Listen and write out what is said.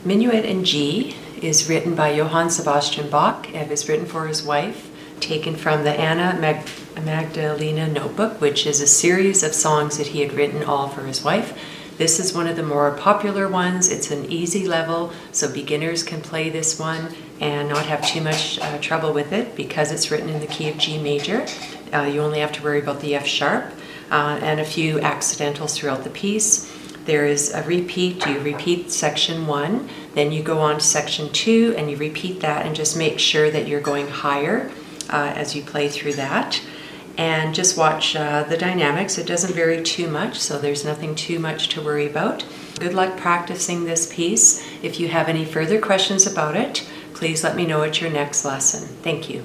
Minuet in G is written by Johann Sebastian Bach and is written for his wife, taken from the Anna Magdalena Notebook, which is a series of songs that he had written all for his wife. This is one of the more popular ones. It's an easy level, so beginners can play this one and not have too much trouble with it because it's written in the key of G major. You only have to worry about the F sharp and a few accidentals throughout the piece. There is a repeat. You repeat section 1, then you go on to section 2 and you repeat that and just make sure that you're going higher as you play through that. And just watch the dynamics. It doesn't vary too much, so there's nothing too much to worry about. Good luck practicing this piece. If you have any further questions about it, please let me know at your next lesson. Thank you.